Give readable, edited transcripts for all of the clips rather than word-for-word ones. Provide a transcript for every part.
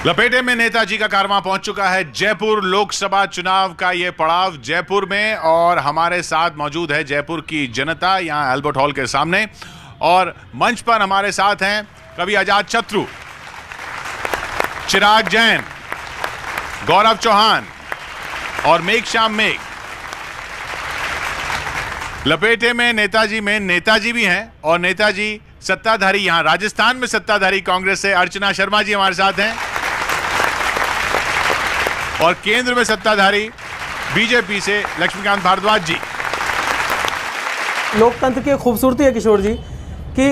लपेटे में नेताजी का कारवां पहुंच चुका है जयपुर लोकसभा चुनाव का ये पड़ाव जयपुर में, और हमारे साथ मौजूद है जयपुर की जनता यहां अल्बर्ट हॉल के सामने। और मंच पर हमारे साथ हैं कवि आजाद शत्रु, चिराग जैन, गौरव चौहान और मेघश्याम मेघ। लपेटे में नेताजी भी हैं, और नेताजी सत्ताधारी यहां राजस्थान में सत्ताधारी कांग्रेस से अर्चना शर्मा जी हमारे साथ हैं, और केंद्र में सत्ताधारी बीजेपी से लक्ष्मीकांत भारद्वाज जी। लोकतंत्र की खूबसूरती है किशोर जी कि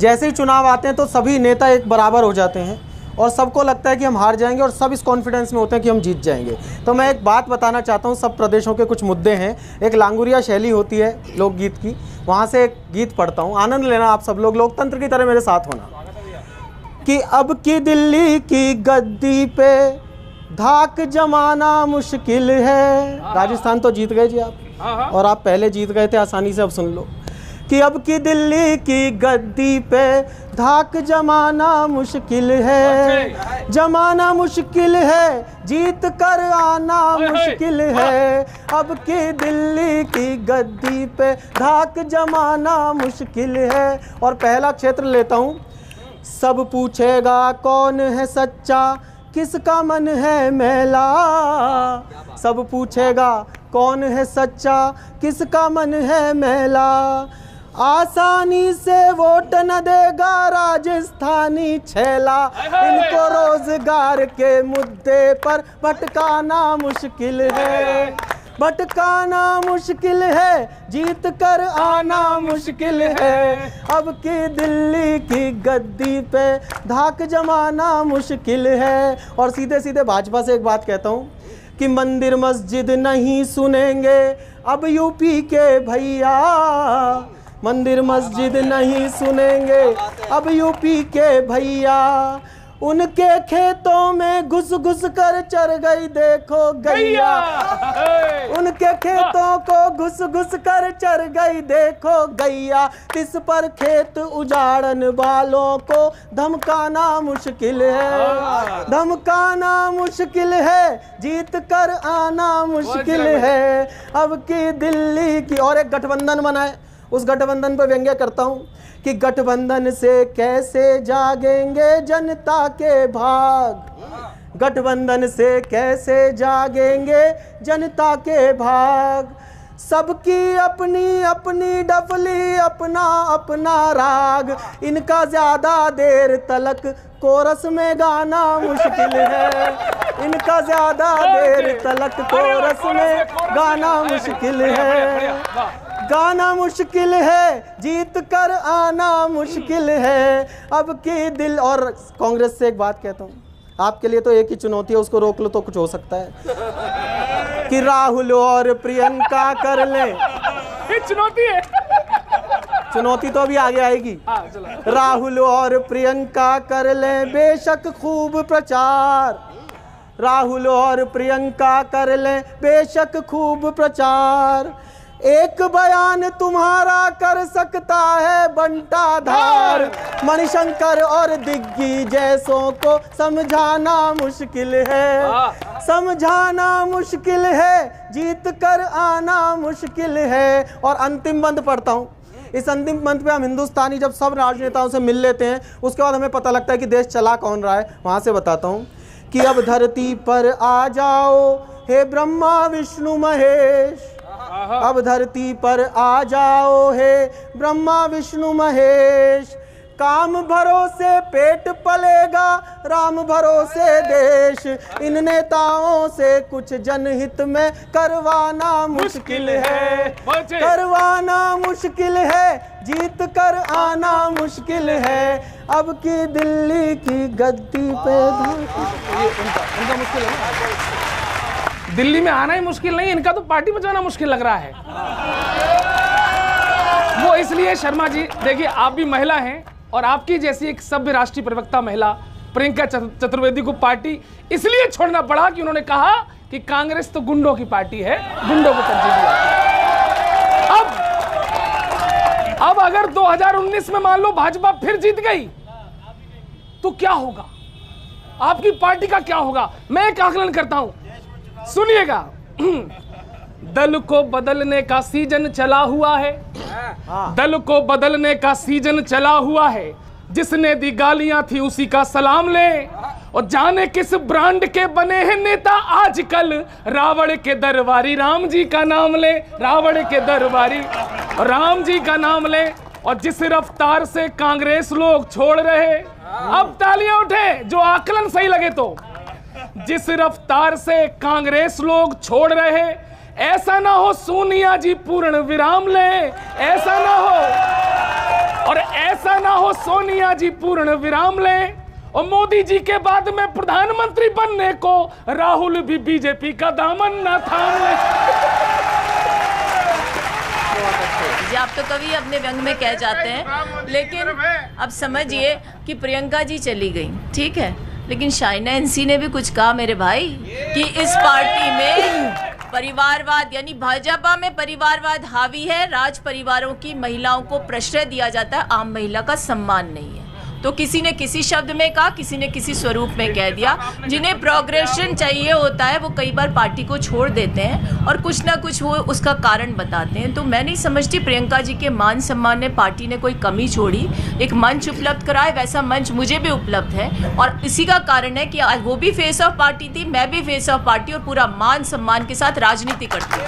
जैसे ही चुनाव आते हैं तो सभी नेता एक बराबर हो जाते हैं और सबको लगता है कि हम हार जाएंगे, और सब इस कॉन्फिडेंस में होते हैं कि हम जीत जाएंगे। तो मैं एक बात बताना चाहता हूँ, सब प्रदेशों के कुछ मुद्दे हैं। एक लांगुरिया शैली होती है लोकगीत की, वहाँ से एक गीत पढ़ता हूँ, आनंद लेना आप सब लोग, लोकतंत्र की तरह मेरे साथ होना। कि अब की दिल्ली की गद्दी पे धाक जमाना मुश्किल है। राजस्थान तो जीत गए जी आप, और आप पहले जीत गए थे आसानी से, अब सुन लो। कि अब की दिल्ली की गद्दी पे धाक जमाना मुश्किल है, जमाना मुश्किल है, जीत कर आना मुश्किल है। अब की दिल्ली की गद्दी पे धाक जमाना मुश्किल है। और पहला क्षेत्र लेता हूँ। सब पूछेगा कौन है सच्चा, किसका मन है मैला। सब पूछेगा कौन है सच्चा, किसका मन है मैला। आसानी से वोट न देगा राजस्थानी छैला। इनको रोजगार के मुद्दे पर भटकाना मुश्किल है, भटकाना मुश्किल है, जीत कर आना मुश्किल है। अब की दिल्ली की गद्दी पे धाक जमाना मुश्किल है। और सीधे सीधे भाजपा से एक बात कहता हूँ कि मंदिर मस्जिद नहीं सुनेंगे अब यूपी के भैया। मंदिर मस्जिद नहीं सुनेंगे अब यूपी के भैया। उनके खेतों में घुस घुस कर चर गई देखो गैया। उनके खेतों को घुस घुस कर चर गई देखो गैया। इस पर खेत उजाड़न वालों को धमकाना मुश्किल है, धमकाना मुश्किल है, जीत कर आना मुश्किल है। अब की दिल्ली की। और एक गठबंधन बनाए, उस गठबंधन पर व्यंग्य करता हूँ कि गठबंधन से कैसे जागेंगे जनता के भाग। गठबंधन से कैसे जागेंगे जनता के भाग। सबकी अपनी अपनी डफली, अपना अपना राग। इनका ज्यादा देर तलक कोरस में गाना मुश्किल है। इनका ज्यादा देर तलक कोरस में गाना मुश्किल है, गाना मुश्किल है, जीत कर आना मुश्किल है। अब की दिल। और कांग्रेस से एक बात कहता हूँ, आपके लिए तो एक ही चुनौती है, उसको रोक लो तो कुछ हो सकता है। कि राहुल और प्रियंका कर ले। ये चुनौती है। चुनौती तो अभी आगे आएगी। राहुल और प्रियंका कर ले बेशक खूब प्रचार। राहुल और प्रियंका कर ले बेशक खूब प्रचार। एक बयान तुम्हारा कर सकता है बंटाधार। मणिशंकर और दिग्गी जैसों को समझाना मुश्किल है, समझाना मुश्किल है, जीत कर आना मुश्किल है। और अंतिम बंद पढ़ता हूँ। इस अंतिम बंद पे हम हिंदुस्तानी जब सब राजनेताओं से मिल लेते हैं, उसके बाद हमें पता लगता है कि देश चला कौन रहा है। वहाँ से बताता हूँ कि अब धरती पर आ जाओ हे ब्रह्मा विष्णु महेश। अब धरती पर आ जाओ हे ब्रह्मा विष्णु महेश। काम भरोसे पेट पलेगा, राम भरोसे देश। इन नेताओं से कुछ जनहित में करवाना मुश्किल है, करवाना मुश्किल है, जीत कर आना मुश्किल है। अब की दिल्ली की गद्दी पे उनका मुश्किल है। दिल्ली में आना ही मुश्किल नहीं, इनका तो पार्टी बचाना मुश्किल लग रहा है। वो इसलिए शर्मा जी, देखिए आप भी महिला हैं, और आपकी जैसी एक सभ्य राष्ट्रीय प्रवक्ता महिला प्रियंका चतुर्वेदी को पार्टी इसलिए छोड़ना पड़ा कि उन्होंने कहा कि कांग्रेस तो गुंडों की पार्टी है, गुंडों को तरजीह दी जाती है। अब अगर 2019 में मान लो भाजपा फिर जीत गई तो क्या होगा? आपकी पार्टी का क्या होगा। मैं एक आकलन करता हूं, सुनिएगा। दल को बदलने का सीजन चला हुआ है, दल को बदलने का सीजन चला हुआ है। जिसने दी गालियां थी उसी का सलाम ले, और जाने किस ब्रांड के बने हैं नेता आजकल। रावण के दरबारी राम जी का नाम ले, रावण के दरबारी राम जी का नाम ले। और जिस रफ्तार से कांग्रेस लोग छोड़ रहे, अब तालियां उठे जो आकलन सही लगे तो, जिस रफ्तार से कांग्रेस लोग छोड़ रहे, ऐसा ना हो सोनिया जी पूर्ण विराम ले, ऐसा ना हो, और ऐसा ना हो सोनिया जी पूर्ण विराम ले। और मोदी जी के बाद में प्रधानमंत्री बनने को राहुल भी बीजेपी का दामन ना थाम ले। जी आप तो कभी अपने व्यंग में कह जाते हैं, लेकिन अब समझिए कि प्रियंका जी चली गई, ठीक है, लेकिन शाइना एनसी ने भी कुछ कहा मेरे भाई कि इस पार्टी में परिवारवाद, यानी भाजपा में परिवारवाद हावी है। राज परिवारों की महिलाओं को प्रश्रय दिया जाता है, आम महिला का सम्मान नहीं है। तो किसी ने किसी शब्द में कहा, किसी ने किसी स्वरूप में कह दिया। जिन्हें प्रोग्रेशन चाहिए होता है वो कई बार पार्टी को छोड़ देते हैं और कुछ ना कुछ वो उसका कारण बताते हैं। तो मैं नहीं समझती प्रियंका जी के मान सम्मान में पार्टी ने कोई कमी छोड़ी। एक मंच उपलब्ध कराए, वैसा मंच मुझे भी उपलब्ध है, और इसी का कारण है कि आज वो भी फेस ऑफ पार्टी थी, मैं भी फेस ऑफ पार्टी, और पूरा मान सम्मान के साथ राजनीति करती हूँ।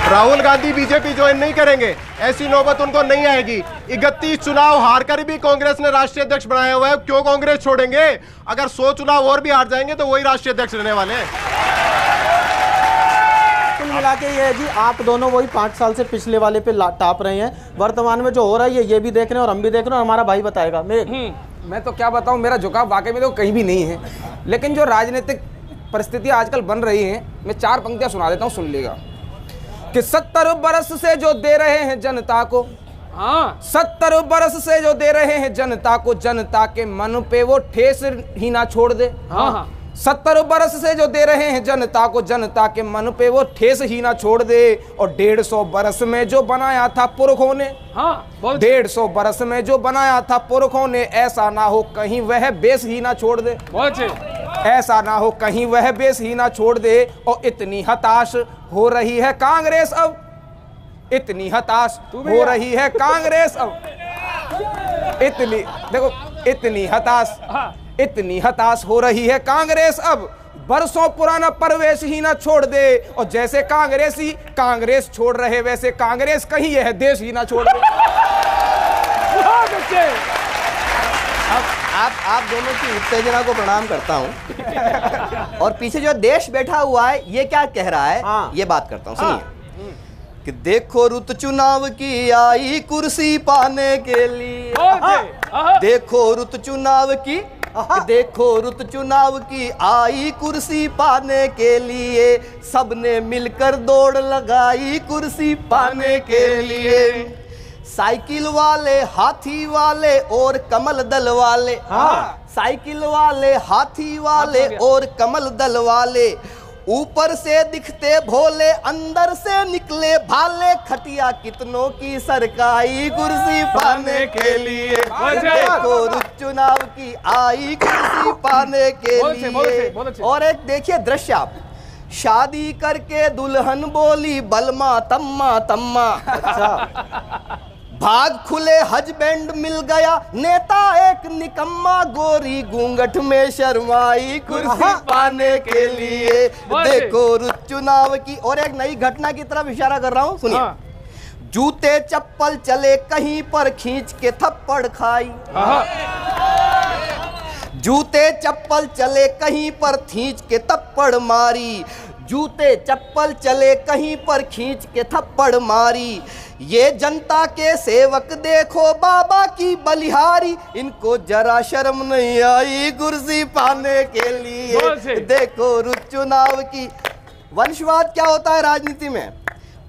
राहुल गांधी बीजेपी ज्वाइन नहीं करेंगे, ऐसी नौबत उनको नहीं आएगी। 31 चुनाव हारकर भी कांग्रेस ने राष्ट्रीय अध्यक्ष बनाया हुआ है, क्यों कांग्रेस छोड़ेंगे? अगर 100 चुनाव और भी हार जाएंगे तो वही राष्ट्रीय अध्यक्ष रहने वाले हैं। कुल मिला के ये है जी, आप दोनों वही 5 साल से पिछले वाले पे टाप रहे हैं। वर्तमान में जो हो रहा है ये भी देख रहे हैं और हम भी देख रहे हैं, और हमारा भाई बताएगा। मैं तो क्या बताऊं, मेरा झुकाव वाकई में तो कहीं भी नहीं है, लेकिन जो राजनीतिक परिस्थितियां आजकल बन रही हैं, मैं 4 पंक्तियां सुना देता हूं, सुन लीजिएगा। कि 70 बरस से जो दे रहे हैं जनता को, 70 बरस से जो दे रहे हैं जनता को, जनता के मन पे वो ठेस ही ना छोड़ दे। 70 बरस से जो दे रहे हैं जनता को, जनता के मन पे वो ठेस ही ना छोड़ दे। और 150 बरस में जो बनाया था पुरखों ने, 150 बरस में जो बनाया था पुरखों ने, ऐसा ना हो कहीं वह बेस ही ना छोड़ दे, ऐसा ना हो कहीं वह बेस ही ना छोड़ दे। और इतनी हताश हो रही है कांग्रेस अब, इतनी हताश हो रही है कांग्रेस अब, इतनी देखो इतनी हताश हो रही है कांग्रेस अब, बरसों पुराना परवेश ही ना छोड़ दे। और जैसे कांग्रेसी कांग्रेस छोड़ रहे, वैसे कांग्रेस कहीं यह देश ही ना छोड़ दे। आप दोनों की उत्तेजना को प्रणाम करता हूं। और पीछे जो देश बैठा हुआ है ये क्या कह रहा है, ये बात करता हूं, सुनिए। कि देखो रुत चुनाव की आई कुर्सी पाने के लिए, देखो रुत चुनाव की, देखो रुत चुनाव की आई कुर्सी पाने के लिए, सबने मिलकर दौड़ लगाई कुर्सी पाने के लिए। साइकिल वाले, हाथी वाले और कमल दल वाले, साइकिल वाले, हाथी वाले और कमल दल वाले, ऊपर से दिखते भोले अंदर से निकले भाले, खटिया कितनों की सरकाई कुर्सी पाने के लिए। देखो रुत चुनाव की आई कुर्सी पाने के लिए। और एक देखिए दृश्य आप, शादी करके दुल्हन बोली बलमा तम्मा तम्मा, भाग खुले हस्बैंड मिल गया नेता एक निकम्मा, गोरी घूंघट में शर्माई कुर्सी पाने के लिए। देखो रुत चुनाव की। और एक नई घटना की तरफ इशारा कर रहा हूं, सुनिए। जूते चप्पल चले कहीं पर खींच के थप्पड़ खाई, जूते चप्पल चले कहीं पर खींच के थप्पड़ मारी, जूते चप्पल चले कहीं पर खींच के थप्पड़ मारी। ये जनता के सेवक देखो बाबा की बलिहारी, इनको जरा शर्म नहीं आई कुर्सी पाने के लिए। देखो रुत चुनाव की। वंशवाद क्या होता है राजनीति में?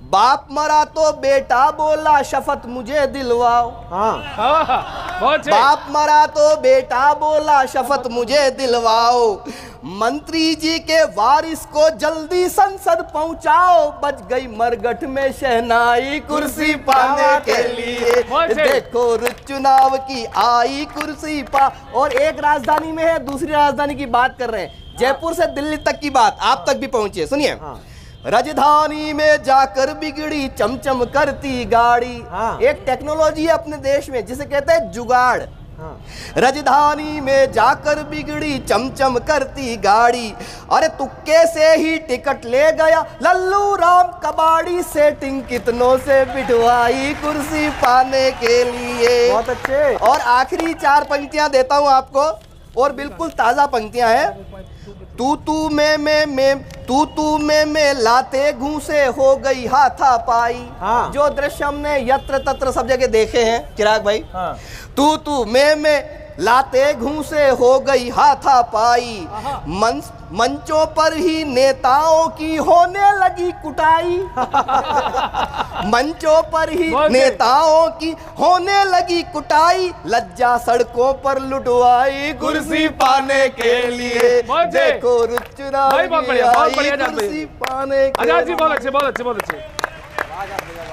बाप मरा तो बेटा बोला शपथ मुझे दिलवाओ। बहुत अच्छे। बाप मरा तो बेटा बोला शपथ मुझे दिलवाओ। मंत्री जी के वारिस को जल्दी संसद पहुंचाओ। बच गई मरगठ में शहनाई कुर्सी पाने के लिए। देखो चुनाव की आई कुर्सी पा। और एक राजधानी में है, दूसरी राजधानी की बात कर रहे हैं। जयपुर से दिल्ली तक की बात आप तक भी पहुंची है, सुनिए। राजधानी में जाकर बिगड़ी चमचम करती गाड़ी। एक टेक्नोलॉजी है अपने देश में जिसे कहते हैं जुगाड़। राजधानी में जाकर बिगड़ी चमचम करती गाड़ी। अरे तुक्के से ही टिकट ले गया लल्लू राम कबाड़ी। सेटिंग कितनों से बिठवाई कुर्सी पाने के लिए। बहुत अच्छे। और आखिरी 4 पंक्तियां देता हूं आपको, और बिल्कुल ताजा पंक्तियां हैं। तू तू में लाते घूसे हो गई हाथापाई। जो दृश्य हमने यत्र तत्र सब जगह देखे हैं चिराग भाई। तू में लाते घूसे हो गई हाथापाई। मंचों पर ही नेताओं की होने लगी कुटाई। मंचों पर ही नेताओं की होने लगी कुटाई। लज्जा सड़कों पर लुटवाई कुर्सी पाने के लिए। देखो चुनाव कुर्सी पाने के लिए। आजाद जी बहुत अच्छे, बहुत अच्छे, बहुत अच्छे,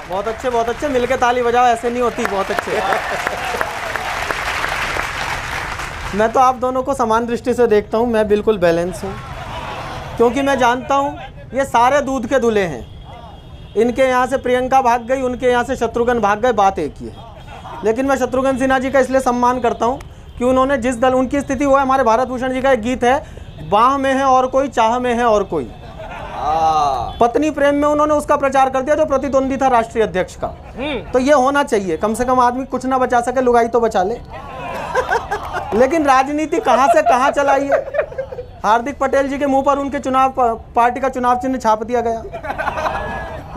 बहुत अच्छे, बहुत अच्छे। मिलके ताली बजाओ, ऐसे नहीं होती। बहुत अच्छे। मैं तो आप दोनों को समान दृष्टि से देखता हूं। मैं बिल्कुल बैलेंस हूं, क्योंकि मैं जानता हूं ये सारे दूध के दूल्हे हैं। इनके यहाँ से प्रियंका भाग गई, उनके यहाँ से शत्रुघ्न भाग गए, बात एक ही है। लेकिन मैं शत्रुघ्न सिन्हा जी का इसलिए सम्मान करता हूं कि उन्होंने जिस दल उनकी स्थिति हुआ है। हमारे भारत भूषण जी का एक गीत है, बाह में है और कोई, चाह में है और कोई। पत्नी प्रेम में उन्होंने उसका प्रचार कर दिया जो प्रतिद्वंदी था राष्ट्रीय अध्यक्ष का। तो ये होना चाहिए, कम से कम आदमी कुछ ना बचा सके, लुगाई तो बचा ले। लेकिन राजनीति कहां से कहां चलाई है। हार्दिक पटेल जी के मुंह पर उनके चुनाव पार्टी का चुनाव चिन्ह छाप दिया गया।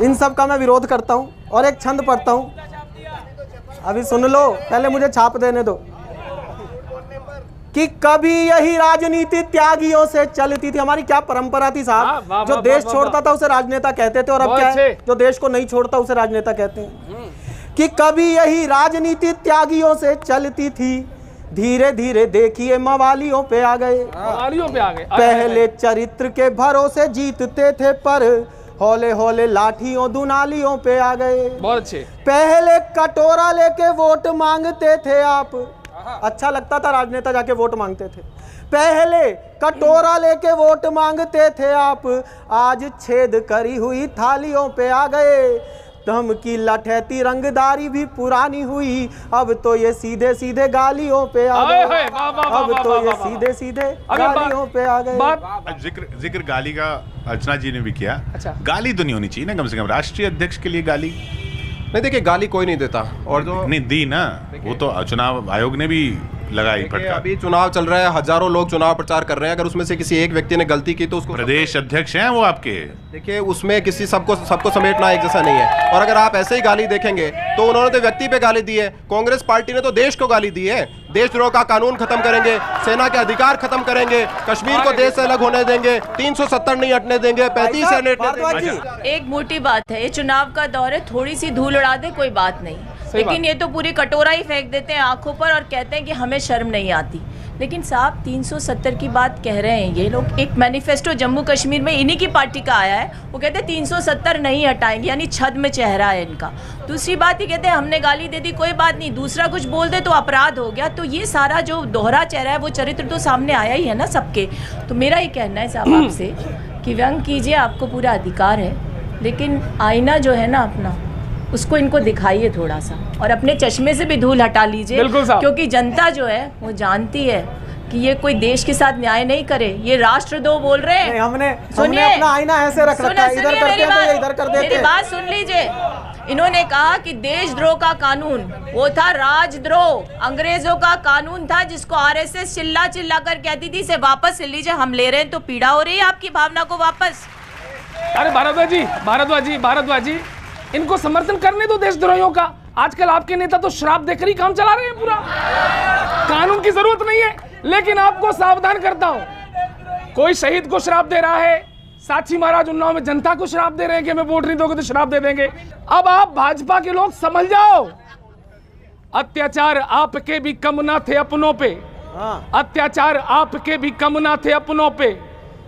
इन सब का मैं विरोध करता हूं। और एक छंद पढ़ता हूं, अभी सुन लो, पहले मुझे छाप देने दो। कि कभी यही राजनीति त्यागियों से चलती थी। हमारी क्या परंपरा थी साहब। जो देश छोड़ता था उसे राजनेता कहते थे, और अब क्या है, जो देश को नहीं छोड़ता उसे राजनेता कहते हैं। कि कभी यही राजनीति त्यागियों से चलती थी। धीरे धीरे देखिए मवालियों पे आ गए। पहले चरित्र के भरोसे जीतते थे, पर हौले हौले लाठियों दुनालियों पे आ गए। बहुत अच्छे। पहले कटोरा लेके वोट मांगते थे आप। अच्छा लगता था राजनेता जाके वोट मांगते थे। पहले कटोरा लेके वोट मांगते थे आप, आज छेद करी हुई थालियों पे आ गए। धमकी लठैती रंगदारी भी पुरानी हुई, अब तो ये सीधे सीधे गालियों पे आ गए। अब तो ये सीधे सीधे गालियों पे आ गए। जिक्र गाली का अर्चना जी ने भी किया। अच्छा, गाली तो नहीं होनी चाहिए ना, कम से कम राष्ट्रीय अध्यक्ष के लिए गाली नहीं। देखिए गाली कोई नहीं देता, और जो नहीं दी ना, वो तो चुनाव आयोग ने भी लगाई फटकार। अभी चुनाव चल रहा है, हजारों लोग चुनाव प्रचार कर रहे हैं। अगर उसमें से किसी एक व्यक्ति ने गलती की तो उसको, प्रदेश अध्यक्ष हैं वो आपके, देखिए उसमें किसी सबको समेटना एक जैसा नहीं है। और अगर आप ऐसे ही गाली देखेंगे तो उन्होंने तो व्यक्ति पे गाली दी है, कांग्रेस पार्टी ने तो देश को गाली दी है। देशद्रोह का कानून खत्म करेंगे, सेना के अधिकार खत्म करेंगे, कश्मीर को देश से अलग होने देंगे, 370 नहीं हटने देंगे, 35 से हटने देंगे। एक मोटी बात है, ये चुनाव का दौर है, थोड़ी सी धूल उड़ा दे कोई बात नहीं, लेकिन ये तो पूरी कटोरा ही फेंक देते हैं आंखों पर और कहते हैं कि हमें शर्म नहीं आती। लेकिन साहब 370 की बात कह रहे हैं ये लोग। एक मैनिफेस्टो जम्मू कश्मीर में इन्हीं की पार्टी का आया है, वो कहते हैं 370 नहीं हटाएंगे, यानी छद में चेहरा है इनका। दूसरी बात ये कहते हैं हमने गाली दे दी कोई बात नहीं, दूसरा कुछ बोल दे तो अपराध हो गया। तो ये सारा जो दोहरा चेहरा है वो चरित्र तो सामने आया ही है ना सबके। तो मेरा ये कहना है साहब आपसे कि व्यंग कीजिए, आपको पूरा अधिकार है, लेकिन आईना जो है ना अपना, उसको इनको दिखाइए थोड़ा सा, और अपने चश्मे से भी धूल हटा लीजिए, क्योंकि जनता जो है वो जानती है कि ये कोई देश के साथ न्याय नहीं करे, ये राष्ट्रद्रोह बोल रहे हैं। हमने अपना आईना ऐसे रख रखा है, इधर करते हैं तो इधर कर देते हैं। मेरी बात सुन लीजिए। इन्होंने कहा कि देशद्रोह का कानून वो था राजद्रोह, अंग्रेजों का कानून था जिसको आरएसएस चिल्ला चिल्ला कर कहती थी इसे वापस ले लीजिए। हम ले रहे हैं तो पीड़ा हो रही है आपकी भावना को वापस। अरे भारद्वाज जी इनको समर्थन करने दो देशद्रोहियों का। आजकल आपके नेता तो शराब देकर ही काम चला रहे हैं पूरा। कानून की जरूरत नहीं है, लेकिन आपको सावधान करता हूं, कोई शहीद को शराब दे रहा है, साक्षी महाराज उन्नाव में जनता को शराब दे रहे हैं कि हमें वोट नहीं दोगे तो शराब दे देंगे। अब आप भाजपा के लोग समझ जाओ, अत्याचार आपके भी कम ना थे अपनों पे, अत्याचार आपके भी कम ना थे अपनों पे,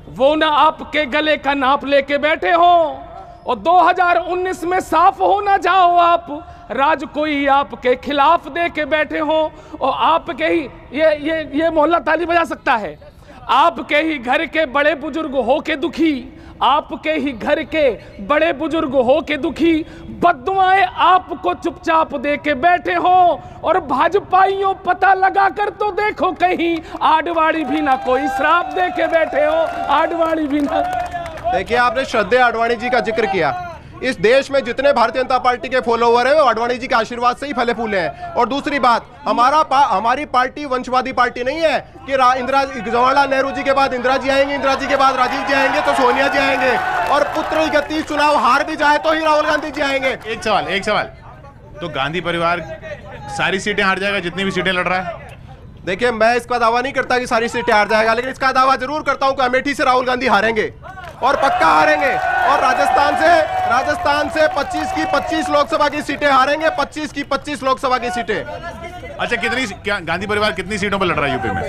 वो ना आपके गले का नाप लेके बैठे हो, और 2019 में साफ हो ना जाओ आप, राज कोई आपके खिलाफ दे के बैठे हो, और आपके ही ये मोहल्ला ताली बजा सकता है, आपके ही घर के बड़े बुजुर्ग हो के दुखी, आपके ही घर के बड़े बुजुर्ग हो के दुखी, बद्दुआएं आपको चुपचाप दे के बैठे हो, और भाजपाइयों पता लगा कर तो देखो कहीं आडवाणी भी ना कोई श्राप दे के बैठे हो, आडवाणी भी ना। देखिए, आपने श्रद्धेय आडवाणी जी का जिक्र किया। इस देश में जितने भारतीय जनता पार्टी के फॉलोवर हैं वो आडवाणी जी के आशीर्वाद से ही फले फूले हैं। और दूसरी बात, हमारी पार्टी वंशवादी पार्टी नहीं है कि जवाहरलाल नेहरू जी के बाद इंदिरा जी आएंगे, इंदिरा जी के बाद राजीव जी आएंगे तो सोनिया जी आएंगे, और पुत्र गति चुनाव हार भी जाए तो ही राहुल गांधी जी आएंगे। एक सवाल, तो गांधी परिवार सारी सीटें हार जाएगा जितनी भी सीटें लड़ रहा है? देखिए, मैं इसका दावा नहीं करता कि सारी सीटें हार जाएगा, लेकिन इसका दावा जरूर करता हूं कि अमेठी से राहुल गांधी हारेंगे, और पक्का हारेंगे, और राजस्थान से 25 की 25 लोकसभा की सीटें हारेंगे, 25 की 25 लोकसभा की सीटें। अच्छा, क्या गांधी परिवार कितनी सीटों पर लड़ रहा है यूपी में?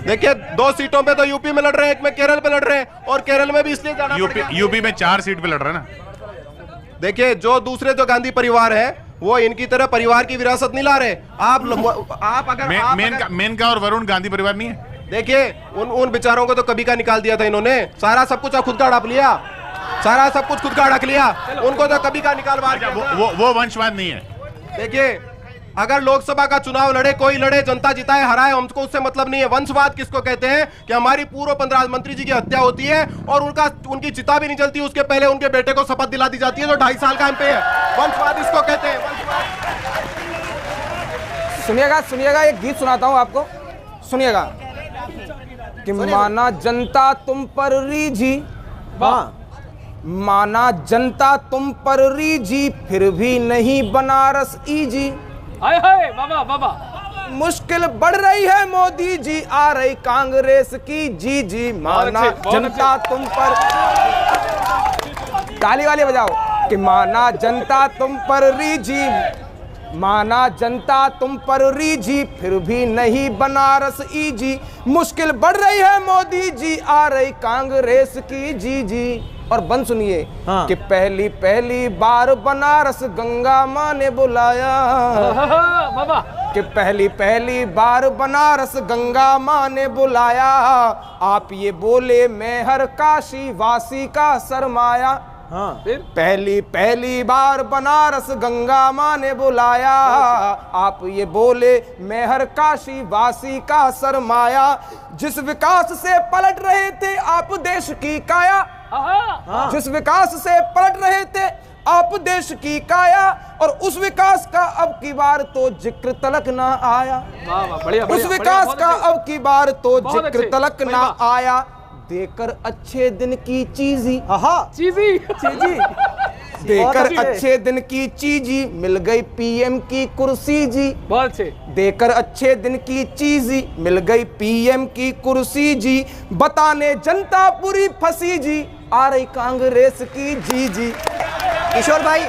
देखिए, 2 सीटों पे तो यूपी में लड़ रहे हैं, एक में केरल पे लड़ रहे हैं, और केरल में भी इसलिए जाना यूपी में 4 सीट पे लड़ रहे हैं ना। देखिए, दूसरे जो गांधी परिवार है वो इनकी तरह परिवार की विरासत नहीं ला रहे। मेनका और वरुण गांधी परिवार नहीं है? देखिए, उन बेचारों को तो कभी का निकाल दिया था इन्होंने, सारा सब कुछ खुद का हड़प लिया, उनको तो कभी का निकाल मार। वो वंशवाद नहीं है। देखिए, अगर लोकसभा का चुनाव लड़े, कोई लड़े, जनता जिताए हराए, हमको उससे मतलब नहीं है। वंशवाद किसको कहते हैं कि हमारी पूर्व प्रधानमंत्री जी की हत्या होती है और उनकी चिता भी नहीं जलती, उसके पहले उनके बेटे को शपथ दिला दी जाती है जो 2.5 साल का एमपी है। वंशवाद इसको कहते हैं। सुनिएगा, एक गीत सुनाता हूं आपको, सुनिएगा कि माना जनता तुम पर रीझी, माना जनता तुम पर रीझी, फिर भी नहीं बनारस ईजी। हाय बाबा, मुश्किल बढ़ रही है मोदी जी, आ रही कांग्रेस की जी, माना जनता तुम पर, ताली वाली बजाओ, कि माना जनता तुम पर रीझी, माना जनता तुम पर रीझी, फिर भी नहीं बनारस ईजी, मुश्किल बढ़ रही है मोदी जी, आ रही कांग्रेस की जी। और बंद सुनिए, कि पहली बार बनारस गंगा माँ ने बुलाया, बाबा, कि पहली बार बनारस गंगा माँ ने बुलाया, आप ये बोले मैं हर काशी वासी का सरमाया। पहली बार बनारस गंगा माँ ने बुलाया, आप ये बोले मैं हर काशी वासी का सरमाया, जिस विकास से पलट रहे थे आप देश की काया, जिस विकास से पलट रहे थे आप देश की काया, और उस विकास का अब की बार तो जिक्र तलक ना आया, उस विकास का अब की बार तो जिक्र तलक ना आया, देकर अच्छे दिन की चीजी, देकर अच्छे दिन की चीजी, मिल गई पीएम की कुर्सी जी, देकर अच्छे दिन की चीजी, मिल गई पीएम की कुर्सी जी, बताने जनता पूरी फंसी जी, आ रही कांग्रेस की जी। किशोर भाई,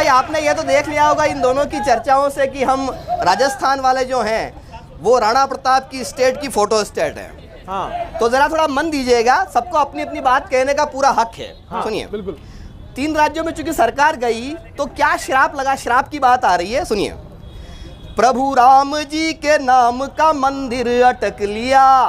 आपने ये तो देख लिया होगा इन दोनों की चर्चाओं से कि हम राजस्थान वाले जो हैं वो राणा प्रताप की स्टेट की फोटो स्टेट है। तो जरा थोड़ा मन दीजिएगा, सबको अपनी अपनी बात कहने का पूरा हक है। सुनिए, बिल्कुल 3 राज्यों में चूंकि सरकार गई तो क्या श्राप लगा, श्राप की बात आ रही है। सुनिए, प्रभु राम जी के नाम का मंदिर अटक लिया,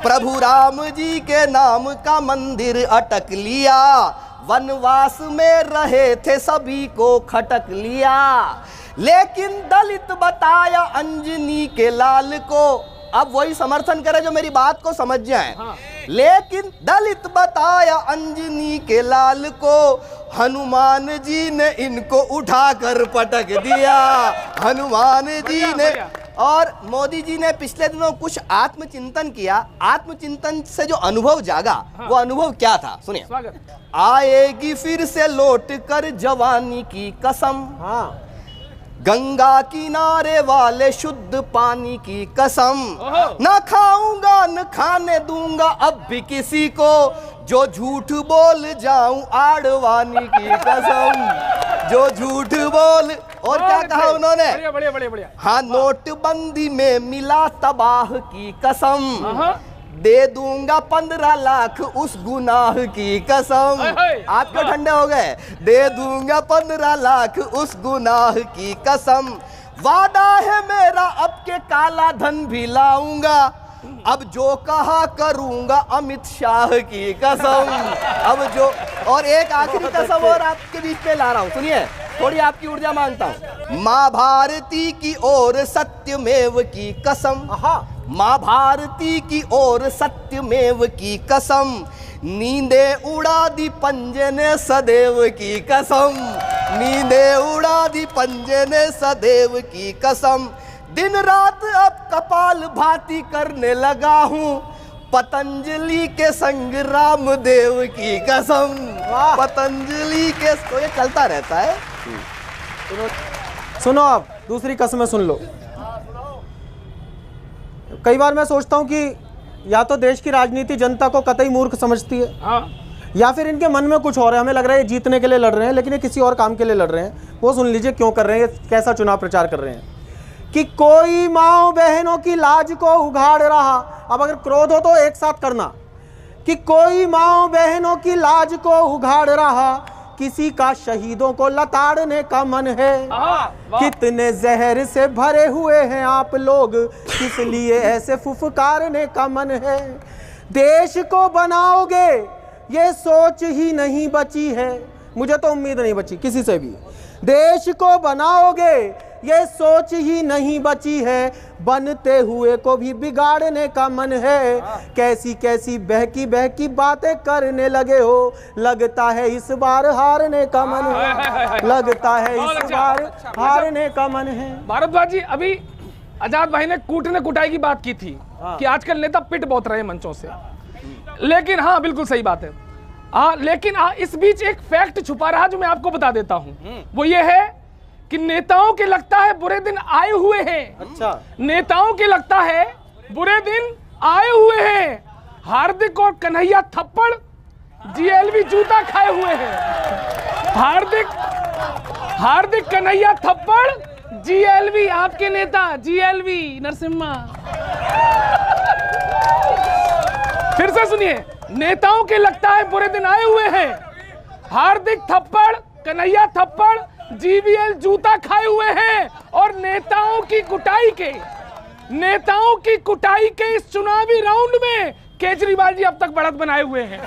प्रभु राम जी के नाम का मंदिर अटक लिया, वनवास में रहे थे सभी को खटक लिया, लेकिन दलित बताया अंजनी के लाल को। अब वही समर्थन करे जो मेरी बात को समझ जाए। लेकिन दलित बताया अंजनी के लाल को, हनुमान जी ने इनको उठाकर पटक दिया, हनुमान जी ने। और मोदी जी ने पिछले दिनों कुछ आत्मचिंतन किया, आत्मचिंतन से जो अनुभव जागा वो अनुभव क्या था, सुनिए। आएगी फिर से लौट कर जवानी की कसम, गंगा किनारे वाले शुद्ध पानी की कसम, ना खाऊंगा न खाने दूंगा अब भी किसी को, जो झूठ बोल जाऊं आडवाणी की कसम, जो झूठ बोल। और क्या कहा उन्होंने? बढ़िया बढ़िया बढ़िया। हाँ, नोटबंदी में मिला तबाह की कसम, दे दूंगा 15 लाख उस गुनाह की कसम। आप क्यों ठंडे हो गए? दे दूंगा 15 लाख उस गुनाह की कसम, वादा है मेरा अब के काला धन भी लाऊंगा, अब जो कहा करूंगा अमित शाह की कसम, अब जो। और एक आखिरी कसम और आपके बीच में ला रहा हूं, सुनिए, थोड़ी आपकी ऊर्जा मांगता हूं। माँ भारती की ओर सत्यमेव की कसम, माँ भारती की ओर सत्यमेव की कसम, नींदे उड़ा दी पंजे ने सदैव की कसम, नींदे उड़ा दी पंजे ने सदैव की कसम, दिन रात अब कपाल भाती करने लगा हूँ, पतंजलि के संग रामदेव की कसम, पतंजलि के। तो ये चलता रहता है। सुनो, आप दूसरी कसमें सुन लो। कई बार मैं सोचता हूं कि या तो देश की राजनीति जनता को कतई मूर्ख समझती है, या फिर इनके मन में कुछ और है। हमें लग रहा है ये जीतने के लिए लड़ रहे हैं, लेकिन ये किसी और काम के लिए लड़ रहे हैं। वो सुन लीजिए क्यों कर रहे हैं, कैसा चुनाव प्रचार कर रहे हैं। कि कोई माओ बहनों की लाज को उघाड़ रहा, अब अगर क्रोध हो तो एक साथ करना, कि कोई माओ बहनों की लाज को उघाड़ रहा, किसी का शहीदों को लताड़ने का मन है, कितने जहर से भरे हुए हैं आप लोग, किस लिए ऐसे फुफकारने का मन है, देश को बनाओगे ये सोच ही नहीं बची है, मुझे तो उम्मीद नहीं बची किसी से भी, देश को बनाओगे ये सोच ही नहीं बची है, बनते हुए को भी बिगाड़ने का मन है, कैसी कैसी बहकी बहकी बातें करने लगे हो, लगता है इस बार हारने का मन है, लगता है इस बार हारने का मन है। भारद्वाज जी, अभी आजाद भाई ने कूटने कुटाई की बात की थी कि आजकल नेता पिट बहुत रहे मंचों से, लेकिन हाँ बिल्कुल सही बात है। लेकिन इस बीच एक फैक्ट छुपा रहा जो मैं आपको बता देता हूं, वो ये है कि नेताओं के लगता है बुरे दिन आए हुए हैं। अच्छा, नेताओं के लगता है बुरे दिन आए हुए हैं। हार्दिक और कन्हैया थप्पड़ जीएलवी जूता खाए हुए हैं। हार्दिक कन्हैया थप्पड़ जीएलवी, आपके नेता जीएलवी नरसिम्हा। फिर से सुनिए, नेताओं के लगता है बुरे दिन आए हुए हैं। हार्दिक थप्पड़, कन्हैया थप्पड़, जीवीएल जूता खाए हुए हैं। और नेताओं की कुटाई के इस चुनावी राउंड में केजरीवाल जी अब तक बढ़त बनाए हुए हैं।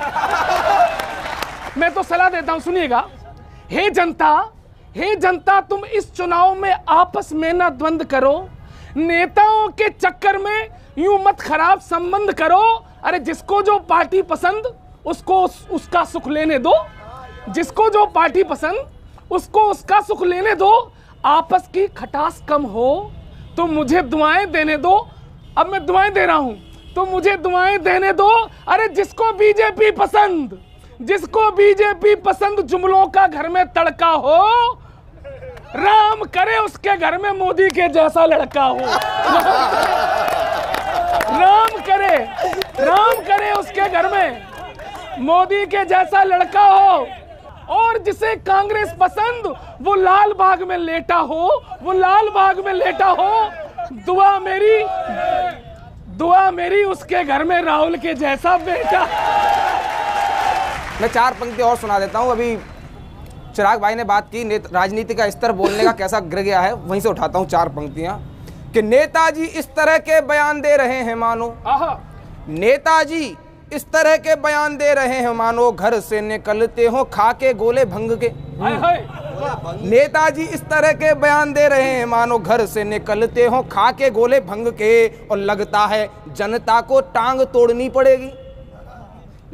मैं तो सलाह देता हूं, सुनिएगा। हे जनता, तुम इस चुनाव में आपस में ना द्वंद्व करो, नेताओं के चक्कर में यूं मत खराब संबंध करो। अरे जिसको जो पार्टी पसंद उसको उसका सुख लेने दो, जिसको जो पार्टी पसंद उसको उसका सुख लेने दो। आपस की खटास कम हो तो मुझे दुआएं देने दो। अब मैं दुआएं दे रहा हूं तो मुझे दुआएं देने दो। अरे जिसको बीजेपी पसंद जुमलों का घर में तड़का हो, राम करे उसके घर में मोदी के जैसा लड़का हो। राम करे उसके घर में मोदी के जैसा लड़का हो। और जिसे कांग्रेस पसंद वो लाल बाग में लेटा हो, दुआ मेरी उसके घर में राहुल के जैसा बेटा। मैं 4 पंक्ति और सुना देता हूं। अभी चिराग भाई ने बात की राजनीति का स्तर बोलने का कैसा गिर गया है, वहीं से उठाता हूं 4 पंक्तियां कि नेताजी इस तरह के बयान दे रहे हैं मानो, नेताजी इस तरह के बयान दे रहे हैं मानो घर से निकलते हो खा के गोले भंग के। नेताजी इस तरह के बयान दे रहे हैं मानो घर से निकलते हो खा के गोले भंग के। और लगता है जनता को टांग तोड़नी पड़ेगी,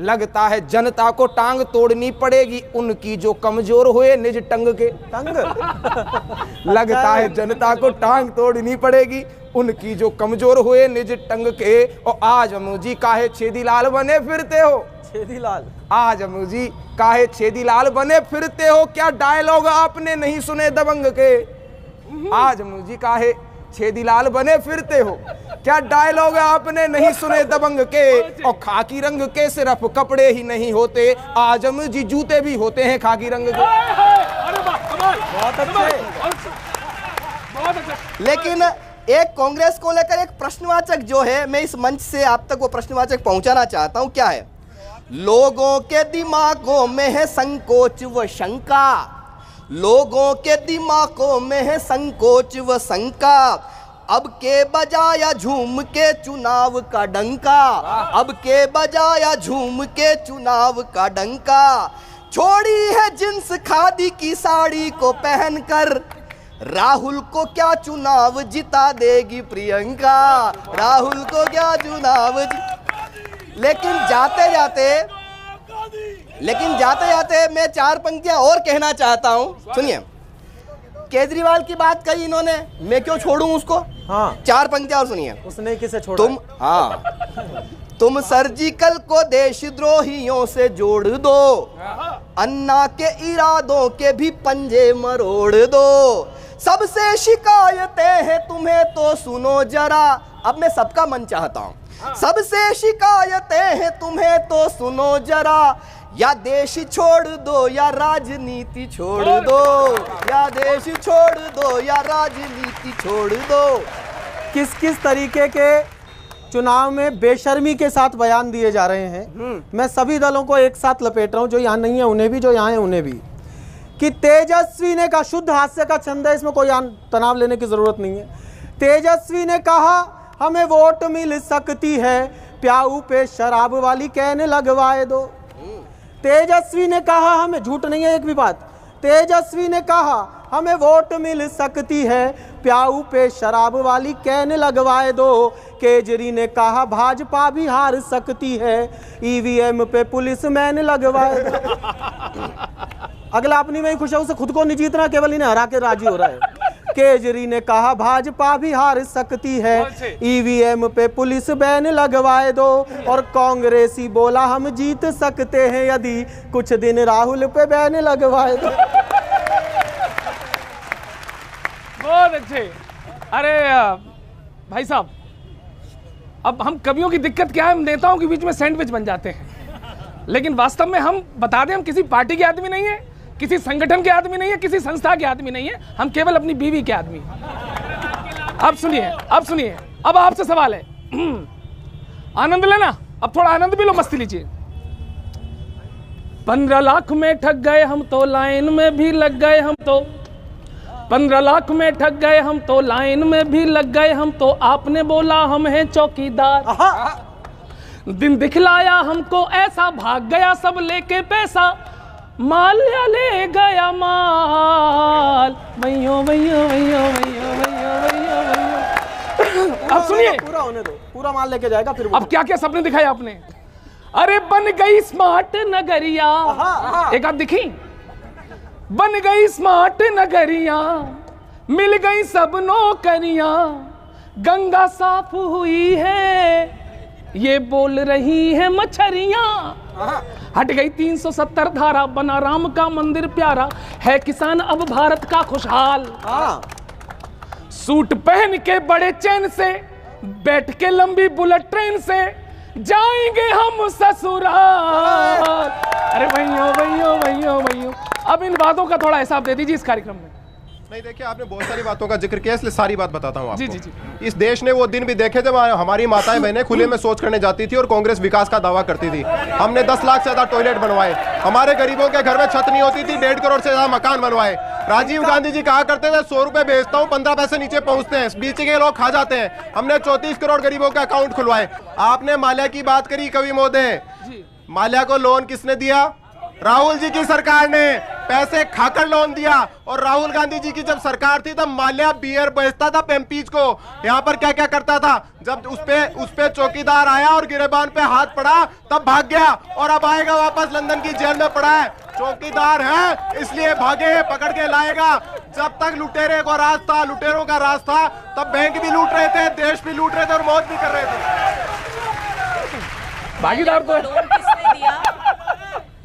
लगता है जनता को टांग तोड़नी पड़ेगी, उनकी जो कमजोर हुए निज टंग के। लगता है जनता को टांग तोड़नी पड़ेगी, उनकी जो कमजोर हुए निज टंग के। और आज अमुजी काहे छेदीलाल बने फिरते हो, छेदीलाल आज अमुजी काहे छेदीलाल बने फिरते हो, क्या डायलॉग आपने नहीं सुने दबंग के। आज मुझे काहे छेदीलाल बने फिरते हो, क्या डायलॉग आपने नहीं सुने दबंग के, और खाकी रंग के सिर्फ कपड़े ही नहीं होते, आजम जी जूते भी होते हैं खाकी रंग के। बहुत अच्छे। लेकिन एक कांग्रेस को लेकर एक प्रश्नवाचक जो है, मैं इस मंच से आप तक वो प्रश्नवाचक पहुंचाना चाहता हूं। क्या है? लोगों के दिमागों में है संकोच व शंका, लोगों के दिमागों में है संकोच व शंका, अब के बजाया झूम के चुनाव का डंका, अब के बजाया झूम के चुनाव का डंका, छोड़ी है जींस खादी की साड़ी को पहनकर, राहुल को क्या चुनाव जिता देगी प्रियंका, राहुल को क्या चुनाव लेकिन जाते जाते मैं 4 पंक्तियां और कहना चाहता हूं। सुनिए, केजरीवाल की बात कही इन्होंने, मैं क्यों छोड़ूं उसको। हाँ, 4 पंक्तियां और सुनिए। उसने किसे छोड़ा? तुम सर्जिकल को देशद्रोहियों से जोड़ दो, अन्ना के इरादों के भी पंजे मरोड़ दो, सबसे शिकायतें हैं तुम्हें तो सुनो जरा। अब मैं सबका मन चाहता हूं। सबसे शिकायतें हैं तुम्हें तो सुनो जरा, या देश छोड़ दो या राजनीति छोड़ दो, या देश छोड़ दो या राजनीति छोड़ दो। किस किस तरीके के चुनाव में बेशर्मी के साथ बयान दिए जा रहे हैं। मैं सभी दलों को एक साथ लपेट रहा हूं, जो यहाँ नहीं है उन्हें भी, जो यहाँ है उन्हें भी, कि तेजस्वी ने कहा, शुद्ध हास्य का छंद है, इसमें कोई तनाव लेने की जरूरत नहीं है। तेजस्वी ने कहा हमें वोट मिल सकती है, प्याऊ पे शराब वाली कैन लगवाए दो। तेजस्वी ने कहा हमें, झूठ नहीं है एक भी बात, तेजस्वी ने कहा हमें वोट मिल सकती है, प्याऊ पे शराब वाली कैन लगवाए दो। केजरी ने कहा भाजपा भी हार सकती है, ईवीएम पे पुलिस मैन लगवाए दो। अगला अपनी में ही खुश है, उसे खुद को नहीं जीतना, केवल इन्हें हरा के राजी हो रहा है। केजरी ने कहा भाजपा भी हार सकती है, ईवीएम पे पुलिस बैन लगवाए दो, और कांग्रेसी बोला हम जीत सकते हैं यदि कुछ दिन राहुल पे बैन लगवाए दो। बहुत अच्छे। अरे भाई साहब, अब हम कवियों की दिक्कत क्या है, हम नेताओं के बीच में सैंडविच बन जाते हैं, लेकिन वास्तव में हम बता दें, हम किसी पार्टी के आदमी नहीं है, किसी संगठन के आदमी नहीं है, किसी संस्था के आदमी नहीं है, हम केवल अपनी बीवी के आदमी हैं। अब सुनिए, अब आपसे सवाल है, आनंद लेना, अब थोड़ा आनंद भी लो, मस्ती लीजिए। 15 लाख में ठग गए हम तो लाइन में भी लग गए हम तो, 15 लाख में ठग गए हम तो लाइन में भी लग गए हम तो, आपने बोला हम हैं चौकीदार, दिन दिखलाया हमको ऐसा, भाग गया सब लेके पैसा, माल्या ले गया माल, वैयो वैयो वैयो वैयो वैयो वैयो वैयो। अब सुनिए, पूरा होने दो, पूरा माल लेके जाएगा फिर। अब क्या क्या सपने दिखाए आपने। अरे बन गई स्मार्ट नगरिया, एक आप दिखी, बन गई स्मार्ट नगरिया, मिल गई सब नौकरियां, गंगा साफ हुई है, ये बोल रही है मछरियां, हट गई 370 धारा, बना राम का मंदिर प्यारा, है किसान अब भारत का खुशहाल, सूट पहन के बड़े चैन से, बैठ के लंबी बुलेट ट्रेन से, जाएंगे हम ससुराल। अरे भैया भैया भैया भैया, अब इन बातों का थोड़ा हिसाब दे दीजिए इस कार्यक्रम में। नहीं, देखिए आपने बहुत सारी बातों का जिक्र किया, इसलिए सारी बात बताता हूं आपको। जी। इस देश ने वो दिन भी देखे जब हमारी माताएं बहनें खुले में शौच करने जाती थी और कांग्रेस विकास का दावा करती थी। हमने 10 लाख से ज्यादा टॉयलेट बनवाए, हमारे गरीबों के घर में छत नहीं होती थी, 1.5 करोड़ से ज्यादा मकान बनवाए। राजीव गांधी जी कहा करते थे 100 रुपए भेजता हूँ, 15 पैसे नीचे पहुंचते हैं, बीच के लोग खा जाते हैं। हमने 34 करोड़ गरीबों के अकाउंट खुलवाए। आपने माल्या की बात करी, कवि महोदय, माल्या को लोन किसने दिया? राहुल जी की सरकार ने पैसे खाकर लोन दिया। और राहुल गांधी जी की जब सरकार थी तब माल्या बियर बेचता था पेम्पीज को। यहाँ पर क्या क्या करता था, जब उस पे चौकीदार आया और गिरेबान पे हाथ पड़ा तब भाग गया, और अब आएगा वापस लंदन की जेल में पड़ा है। चौकीदार है इसलिए भागे, पकड़ के लाएगा। जब तक लुटेरे को राज था, लुटेरों का राज था, तब बैंक भी लूट रहे थे, देश भी लूट रहे थे और मौत भी कर रहे थे। भागीदार तो लोन किसने दिया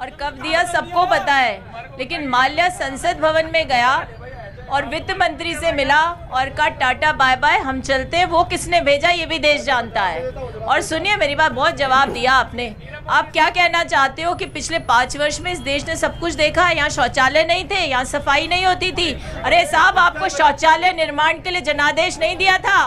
और कब दिया सबको पता है, लेकिन माल्या संसद भवन में गया और वित्त मंत्री से मिला और कहा टाटा बाय बाय, हम चलते हैं। वो किसने भेजा ये भी देश जानता है। और सुनिए मेरी बात, बहुत जवाब दिया आपने। आप क्या कहना चाहते हो कि पिछले 5 वर्ष में इस देश ने सब कुछ देखा है? यहाँ शौचालय नहीं थे, यहाँ सफाई नहीं होती थी। अरे साहब, आपको शौचालय निर्माण के लिए जनादेश नहीं दिया था,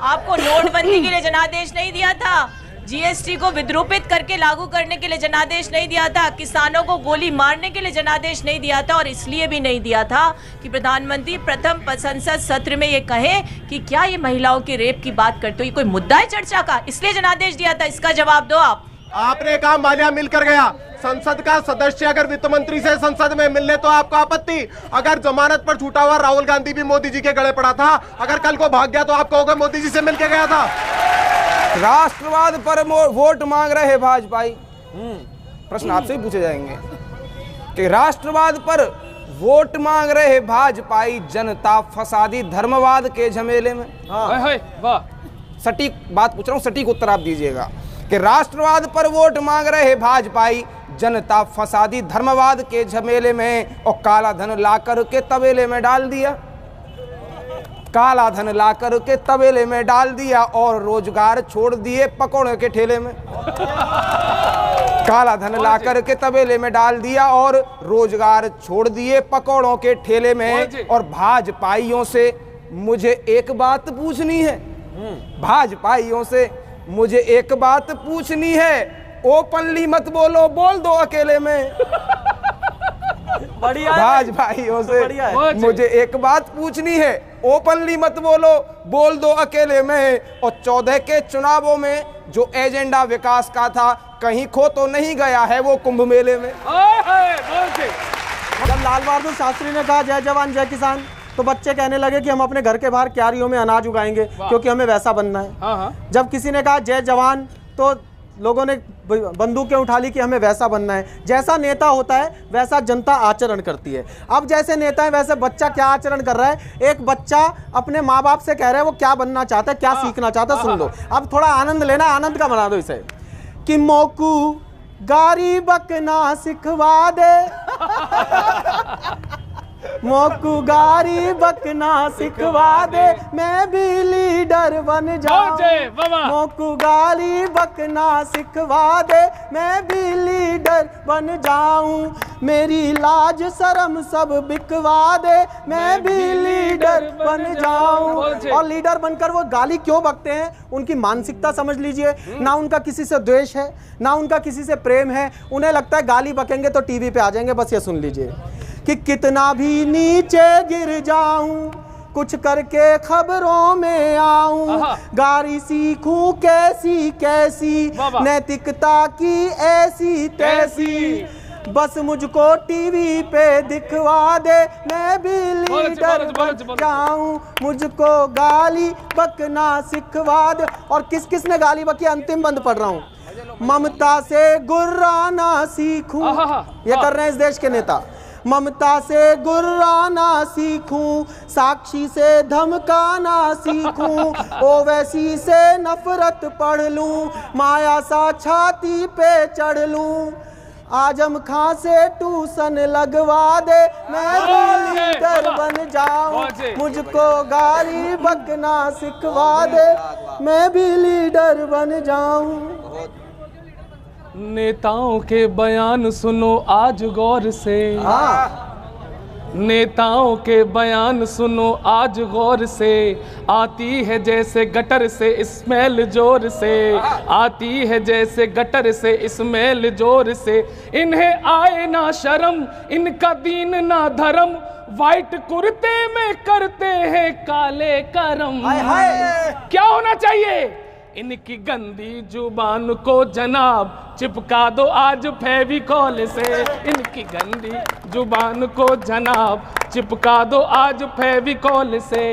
आपको नोटबंदी के लिए जनादेश नहीं दिया था, जीएसटी को विद्रूपित करके लागू करने के लिए जनादेश नहीं दिया था, किसानों को गोली मारने के लिए जनादेश नहीं दिया था। और इसलिए भी नहीं दिया था कि प्रधानमंत्री प्रथम संसद सत्र में ये कहे कि क्या ये महिलाओं की रेप की बात करते हो, ये कोई मुद्दा है चर्चा का, इसलिए जनादेश दिया था। इसका जवाब दो आप। आपने कहा माल्या मिलकर गया, संसद का सदस्य अगर वित्त मंत्री से संसद में मिलने तो आपको आपत्ति। अगर जमानत पर छूटा हुआ राहुल गांधी भी मोदी जी के गले पड़ा था, अगर कल को भाग गया तो आप कहोगे मोदी जी से मिलकर गया था। राष्ट्रवाद पर वोट मांग रहे भाजपाई, प्रश्न आपसे ही पूछे जाएंगे कि राष्ट्रवाद पर वोट मांग रहे भाजपाई जनता फसादी धर्मवाद के झमेले में। वाह, सटीक बात पूछ रहा हूं, सटीक उत्तर आप दीजिएगा कि राष्ट्रवाद पर वोट मांग रहे भाजपाई जनता फसादी धर्मवाद के झमेले में, और काला धन लाकर के तबेले में डाल दिया, काला धन लाकर के तबेले में डाल दिया और रोजगार छोड़ दिए पकौड़े के ठेले में। काला धन लाकर के तबेले में डाल दिया और रोजगार छोड़ दिए पकौड़ों के ठेले में। और भाजपाइयों से मुझे एक बात पूछनी है, भाजपाइयों से मुझे एक बात पूछनी है, ओपनली मत बोलो, बोल दो अकेले में। भाजपाइयों से मुझे एक बात पूछनी है, ओपनली मत बोलो, बोल दो अकेले में। और 14 के चुनावों में जो एजेंडा विकास का था, कहीं खो तो नहीं गया है वो कुंभ मेले में। जब लाल बहादुर शास्त्री ने कहा जय जवान जय किसान, तो बच्चे कहने लगे कि हम अपने घर के बाहर क्यारियों में अनाज उगाएंगे क्योंकि हमें वैसा बनना है। जब किसी ने कहा जय जवान, तो लोगों ने बंदूकें उठा ली कि हमें वैसा बनना है। जैसा नेता होता है वैसा जनता आचरण करती है। अब जैसे नेता है वैसे बच्चा क्या आचरण कर रहा है। एक बच्चा अपने माँ बाप से कह रहा है वो क्या बनना चाहता है, क्या सीखना चाहता है, सुन लो। अब थोड़ा आनंद लेना, आनंद का बना दो इसे कि मोकू गारी बकना सिखवा दे, मोकू गारी बकना सिखवा दे, मैं भी लीडर बन जाऊं। मोकू गारी बकना सिखवा दे, मैं भी लीडर बन जाऊं। मेरी लाज शर्म सब बिकवा दे, मैं भी लीडर बन जाऊं। और लीडर बनकर वो गाली क्यों बकते हैं, उनकी मानसिकता समझ लीजिए। ना उनका किसी से द्वेष है, ना उनका किसी से प्रेम है। उन्हें लगता है गाली बकेंगे तो टीवी पे आ जाएंगे। बस ये सुन लीजिए कि कितना भी नीचे गिर जाऊं, कुछ करके खबरों में आऊं, गारी सीखूं कैसी कैसी, नैतिकता की ऐसी तैसी, बस मुझको टीवी पे दिखवा दे, मैं भी लीडर बन जाऊं। मुझको गाली बकना सिखवा दे। और किस किस ने गाली बकी, अंतिम बंद पढ़ रहा हूं। ममता से गुर्राना सीखूं, ये कर रहे हैं इस देश के नेता। ममता से गुर्राना सीखूं, साक्षी से धमकाना सीखूं, ओवैसी से नफरत पढ़ लूं, माया सा छाती पे चढ़ लूं, आजम खां से ट्यूशन लगवा दे, मैं भी लीडर बन जाऊं। मुझको गाली बकना सिखवा दे, मैं भी लीडर बन जाऊं। नेताओं के बयान सुनो आज गौर से, नेताओं के बयान सुनो आज गौर से, आती है जैसे गटर से स्मेल जोर से, आती है जैसे गटर से स्मेल जोर से, इन्हें आए ना शर्म, इनका दीन ना धर्म, वाइट कुर्ते में करते हैं काले करम। क्या होना चाहिए, इनकी गंदी जुबान को जनाब चिपका दो आज फेविकॉल से, इनकी गंदी जुबान को जनाब चिपका दो आज फेविकॉल से।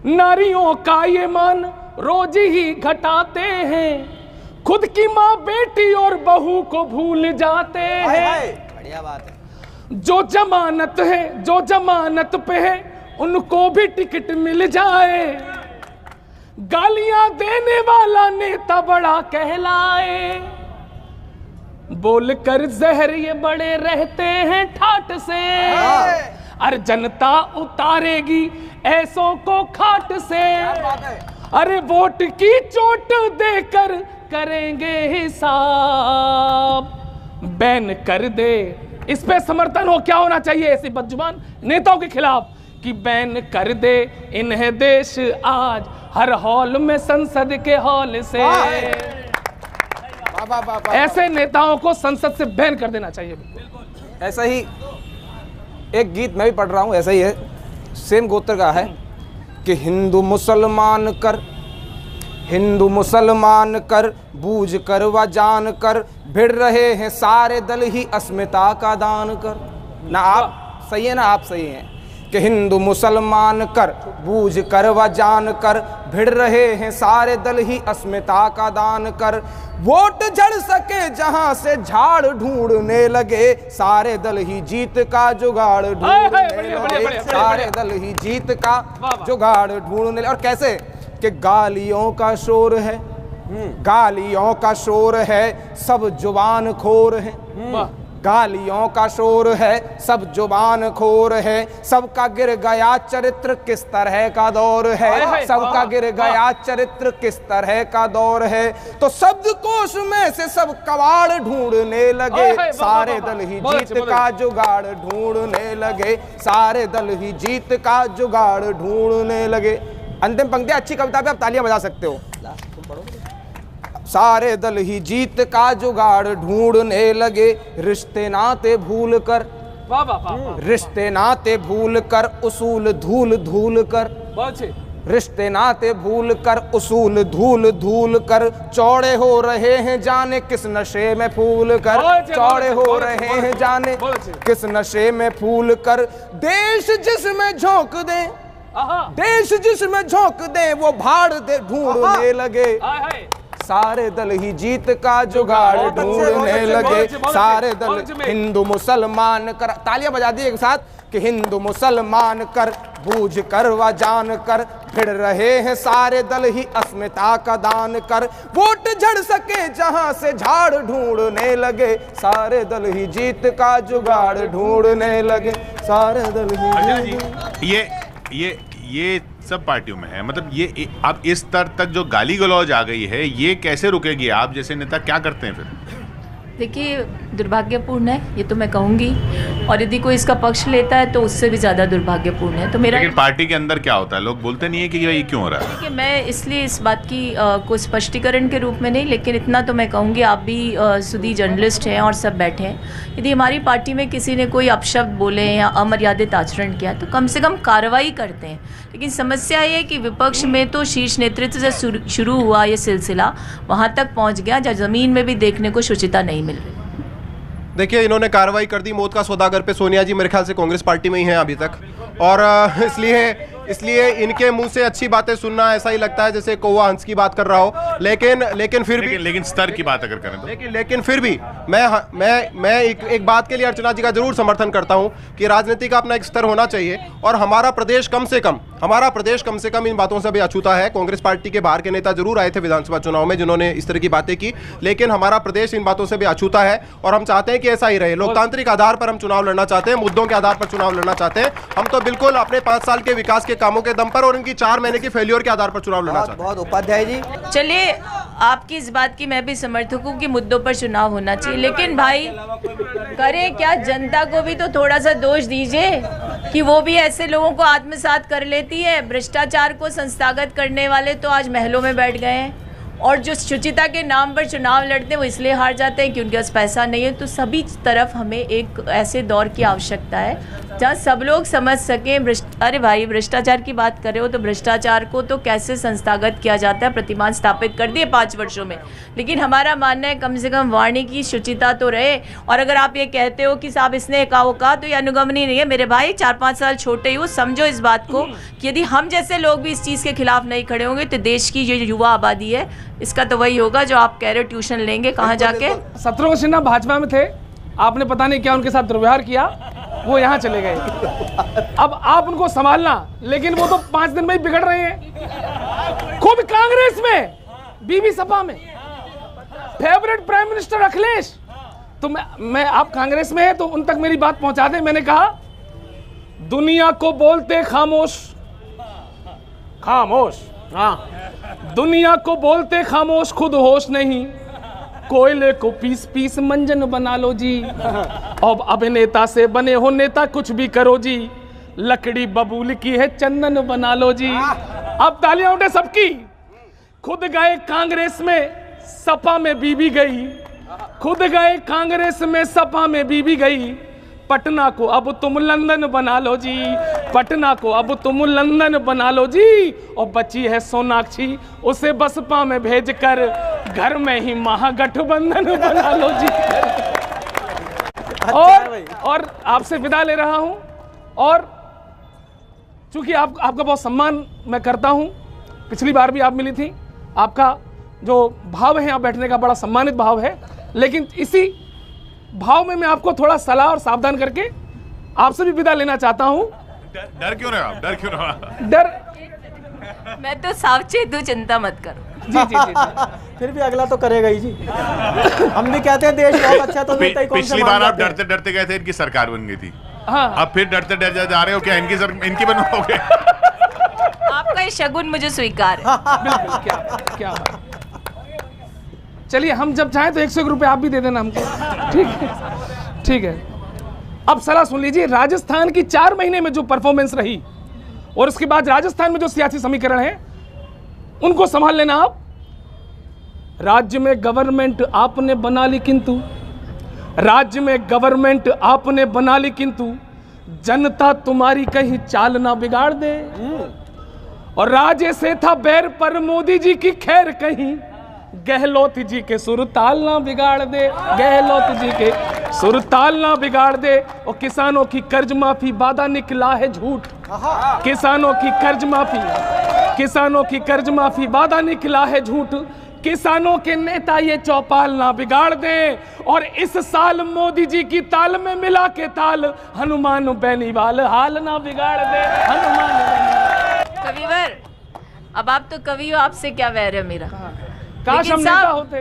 नारियों का ये मान रोज ही घटाते हैं, खुद की माँ बेटी और बहू को भूल जाते हैं। बढ़िया बात है। जो जमानत है, जो जमानत पे है, उनको भी टिकट मिल जाए, गालियां देने वाला नेता बड़ा कहलाए, बोलकर जहर ये बड़े रहते हैं ठाठ से, अरे जनता उतारेगी ऐसों को खाट से, अरे वोट की चोट देकर करेंगे हिसाब, बैन कर दे। इस पे समर्थन हो क्या होना चाहिए ऐसे बदजुबान नेताओं के खिलाफ कि बैन कर दे इन्हें देश आज हर हॉल में संसद के हॉल से। ऐसे नेताओं को संसद से बैन कर देना चाहिए। ऐसा ही एक गीत मैं भी पढ़ रहा हूँ, ऐसा ही है, सेम गोत्र का है कि हिंदू मुसलमान कर बूझ कर व जान कर भिड़ रहे हैं सारे दल ही अस्मिता का दान कर। ना आप सही है ना आप सही हैं कि हिंदू मुसलमान कर बूझ कर व जान कर भिड़ रहे हैं सारे दल ही अस्मिता का दान कर। वोट झड़ सके जहां से झाड़ ढूंढने लगे सारे दल ही जीत का जुगाड़ ढूंढने लगे, सारे दल ही जीत का जुगाड़ ढूंढने लगे। और कैसे कि गालियों का शोर है, गालियों का शोर है सब जुबान खोर है, गालियों का शोर है सब जुबान खोर है, सबका गिर गया चरित्र किस तरह का दौर है, सबका गिर गया चरित्र किस तरह का दौर है। तो शब्दकोश में से सब कबाड़ ढूंढने लगे सारे दल ही जीत का जुगाड़ ढूंढने लगे, सारे दल ही जीत का जुगाड़ ढूंढने लगे। अंतिम पंक्तियां अच्छी कविता पे आप तालियां बजा सकते हो। सारे दल ही जीत का जुगाड़ ढूंढने लगे, रिश्ते नाते भूल कर, रिश्ते नाते भूल कर उसूल धूल धूल कर, रिश्ते नाते भूल कर उसूल धूल धूल कर, चौड़े हो रहे हैं जाने किस नशे में फूल कर, चौड़े हो रहे हैं जाने किस नशे में फूल कर। देश जिसमें झोंक दे, देश जिसमें झोंक दे वो भाड़ दे ढूंढने लगे, सारे दल ही जीत का जुगाड़ ढूंढने लगे, सारे दल हिंदू मुसलमान कर, तालियां बजा दी एक साथ कि हिंदू मुसलमान कर बूझ कर व जान कर भिड़ रहे हैं सारे दल ही अस्मिता का दान कर। वोट झड़ सके जहां से झाड़ ढूंढने लगे, सारे दल ही जीत का जुगाड़ ढूंढने लगे, सारे दल ही। ये सब पार्टियों में है, मतलब ये अब इस स्तर तक जो गाली गलौज आ गई है ये कैसे रुकेगी? आप जैसे नेता क्या करते हैं फिर? देखिए दुर्भाग्यपूर्ण है ये तो मैं कहूँगी, और यदि कोई इसका पक्ष लेता है तो उससे भी ज़्यादा दुर्भाग्यपूर्ण है। तो मेरा लेकिन पार्टी के अंदर क्या होता है, लोग बोलते नहीं है कि ये क्यों हो रहा है? देखिए मैं इसलिए इस बात की कोई स्पष्टीकरण के रूप में नहीं, लेकिन इतना तो मैं कहूँगी, आप भी सुधी जर्नलिस्ट हैं और सब बैठे हैं, यदि हमारी पार्टी में किसी ने कोई अपशब्द बोले या अमर्यादित आचरण किया तो कम से कम कार्रवाई करते हैं। लेकिन समस्या ये है कि विपक्ष में तो शीर्ष नेतृत्व से शुरू हुआ ये सिलसिला वहाँ तक पहुँच गया जहाँ ज़मीन में भी देखने को शुचिता नहीं मिल रही। देखिए इन्होंने कार्रवाई कर दी मौत का सौदागर पे। सोनिया जी मेरे ख्याल से कांग्रेस पार्टी में ही हैं अभी तक, और इसलिए इनके मुंह से अच्छी बातें सुनना ऐसा ही लगता है जैसे कौवा हंस की बात कर रहा हो। लेकिन फिर भी लेकिन स्तर की बात अगर करें तो लेकिन फिर भी मैं एक बात के लिए अर्चना जी का जरूर समर्थन करता हूं कि राजनीति का अपना एक स्तर होना चाहिए, और हमारा प्रदेश कम से कम इन बातों से भी अछूता है। कांग्रेस पार्टी के बाहर के नेता जरूर आए थे विधानसभा चुनाव में जिन्होंने इस तरह की बातें की, लेकिन हमारा प्रदेश इन बातों से भी अछूता है, और हम चाहते हैं कि ऐसा ही रहे। लोकतांत्रिक आधार पर हम चुनाव लड़ना चाहते हैं, मुद्दों के आधार पर चुनाव लड़ना चाहते हैं। हम तो बिल्कुल अपने 5 साल के विकास के कामों के दम पर और इनकी 4 महीने की फेल्योर के आधार पर चुनाव लड़ना चाहते हैं। बहुत उपाध्याय जी, चलिए आपकी इस बात की मैं भी समर्थक हूँ कि मुद्दों पर चुनाव होना चाहिए, लेकिन भाई करे क्या, जनता को भी तो थोड़ा सा दोष दीजिए कि वो भी ऐसे लोगों को आत्मसात कर लेती है। भ्रष्टाचार को संस्थागत करने वाले तो आज महलों में बैठ गए हैं, और जो शुचिता के नाम पर चुनाव लड़ते हैं वो इसलिए हार जाते हैं कि उनके पास पैसा नहीं है। तो सभी तरफ हमें एक ऐसे दौर की आवश्यकता है जहाँ सब लोग समझ सकें। अरे भाई भ्रष्टाचार की बात कर रहे हो तो भ्रष्टाचार को तो कैसे संस्थागत किया जाता है, प्रतिमान स्थापित कर दिए 5 वर्षों में, लेकिन हमारा मानना है कम से कम वाणी की शुचिता तो रहे। और अगर आप ये कहते हो कि साहब इसने कहा तो ये अनुगमनीय नहीं है। मेरे भाई 4-5 साल छोटे ही हो, समझो इस बात को कि यदि हम जैसे लोग भी इस चीज़ के खिलाफ नहीं खड़े होंगे तो देश की जो युवा आबादी है इसका तो वही होगा जो आप कह रहे हो ट्यूशन लेंगे कहाँ जाके। शत्रुघ्न सिन्हा भाजपा में थे, आपने पता नहीं क्या उनके साथ दुर्व्यवहार किया, वो यहाँ चले गए। अब आप उनको संभालना, लेकिन वो तो 5 दिन में ही बिगड़ रहे हैं। खूब कांग्रेस में, बीबी सपा में फेवरेट प्राइम मिनिस्टर अखिलेश, तो मैं आप कांग्रेस में है तो उन तक मेरी बात पहुंचा दें। मैंने कहा दुनिया को बोलते खामोश, खामोश, हाँ दुनिया को बोलते खामोश, खुद होश नहीं, कोयले को पीस पीस मंजन बना लो जी। अब अभिनेता से बने हो नेता, कुछ भी करो जी, लकड़ी बबूल की है चंदन बना लो जी। अब तालियां उठे सबकी। खुद गए कांग्रेस में, सपा में बीबी गई, खुद गए कांग्रेस में, सपा में बीबी गई। पटना को अब तुम लंदन बना लो जी, पटना को अब तुम लंदन बना लो जी। और बची है सोनाक्षी, उसे बसपा में भेजकर घर में ही महागठबंधन बना लो जी। और आपसे विदा ले रहा हूं, और चूंकि आपका बहुत सम्मान मैं करता हूं, पिछली बार भी आप मिली थी, आपका जो भाव है यहाँ बैठने का बड़ा सम्मानित भाव है, लेकिन इसी भाव में मैं आपको थोड़ा सलाह और सावधान करके आपसे भी विदा लेना चाहता हूं। डर क्यों रहे आप? डर क्यों रहे? डर मैं तो सावचेत हूं, चिंता मत करो। जी जी जी। फिर भी अगला तो करेगा ही जी। हम भी कहते हैं देश बहुत अच्छा, तो नेता ही कौन सा पिछली मान बार आप जाते हैं। डरते डरते गए थे, इनकी सरकार बन गई थी। हाँ, अब फिर डरते डरते जा रहे हो, क्या इनकी बनवाओगे? आपका ये शगुन मुझे स्वीकार है। बिल्कुल, क्या क्या बात। चलिए, हम जब चाहें तो 101 रुपये आप भी दे देना हमको, ठीक है? ठीक है। अब सलाह सुन लीजिए। राजस्थान की 4 महीने में जो परफॉर्मेंस रही, और उसके बाद राजस्थान में जो सियासी समीकरण है, उनको संभाल लेना आप। राज्य में गवर्नमेंट आपने बना ली, किंतु राज्य में गवर्नमेंट आपने बना ली, किंतु जनता तुम्हारी कहीं चाल ना बिगाड़ दे। और राज्य से था बैर पर मोदी जी की खैर कहीं गहलोत जी के सुरताल ना बिगाड़ दे, गहलोत जी के सुरताल ना बिगाड़ दे। और किसानों की कर्ज माफी वादा निकला है झूठ, किसानों की कर्ज माफी, किसानों की कर्ज माफी वादा निकला है झूठ। किसानों के नेता ये चौपाल ना बिगाड़ दे। और इस साल मोदी जी की ताल में मिला के ताल, हनुमान बेनीवाल हाल ना बिगाड़ दे, हनुमान बेनीवाल। कविवर, अब आप तो कवि हो, आपसे क्या वैर है मेरा। काश हम नेता होते।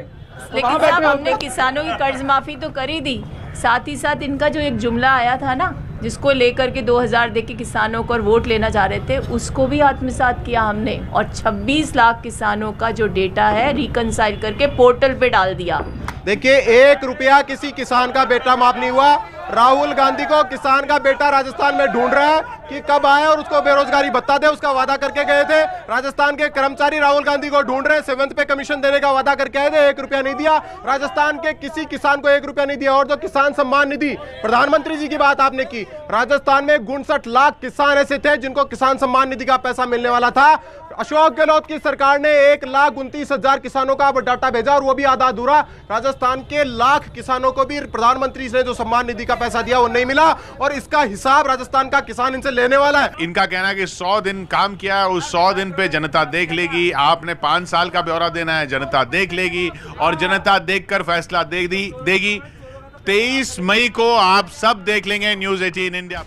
लेकिन साहब, हमने किसानों की कर्ज माफी तो करी दी, साथ ही साथ इनका जो एक जुमला आया था ना, जिसको लेकर के 2000 दे के किसानों को वोट लेना चाह रहे थे, उसको भी आत्मसात किया हमने। और 26 लाख किसानों का जो डेटा है रिकंसाइल करके पोर्टल पे डाल दिया। देखिए, 1 रुपया किसी किसान का बेटा माफ नहीं हुआ। राहुल गांधी को किसान का बेटा राजस्थान में ढूंढ रहा है कि कब आए और उसको बेरोजगारी भत्ता दे, उसका वादा करके गए थे। राजस्थान के कर्मचारी राहुल गांधी को ढूंढ रहे हैं, 7th पे कमीशन देने का वादा करके आए थे, 1 रुपया नहीं दिया। राजस्थान के किसी किसान को 1 रुपया नहीं दिया। और जो किसान सम्मान निधि, प्रधानमंत्री जी की बात आपने की, राजस्थान में 59 लाख किसान ऐसे थे जिनको किसान सम्मान निधि का पैसा मिलने वाला था। अशोक गहलोत की सरकार ने 1,29,000 किसानों का डाटा भेजा, और वो भी आधा अधूरा। राजस्थान के लाख किसानों को भी प्रधानमंत्री ने जो सम्मान निधि का पैसा दिया वो नहीं मिला, और इसका हिसाब राजस्थान का किसान इनसे लेने वाला है। इनका कहना है कि 100 दिन काम किया है, उस 100 दिन पे जनता देख लेगी। आपने 5 साल का ब्यौरा देना है, जनता देख लेगी, और जनता देखकर फैसला देगी। 23 मई को आप सब देख लेंगे न्यूज़ 18 इंडिया।